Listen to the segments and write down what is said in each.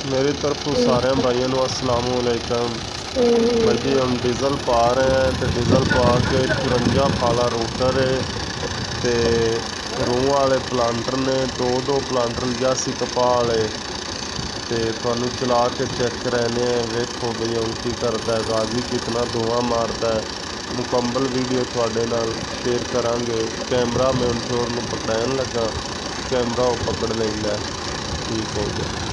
मेरी तरफ सारे भाइयों को अस्सलामुअलैकुम। भाई जी हम डीजल पा रहे हैं तो डीजल पा के 54 फाला रूटर है तो रूह वाले प्लांटर ने दो प्लांटर 81 कपा वाले तो थानू चला के चेक कराने वेखो बई हम की करता है, गाजी कितना धुआं मारता है। मुकम्मल वीडियो थोड़े नाल शेयर करांगे। कैमरा मैं उन चोर नूं पकड़न लगा, कैमरा वो पकड़ लेंदा। ठीक हो गया।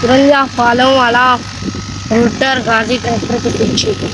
रंगा फालों वाला रूटर गाजी ट्रैक्टर के पीछे।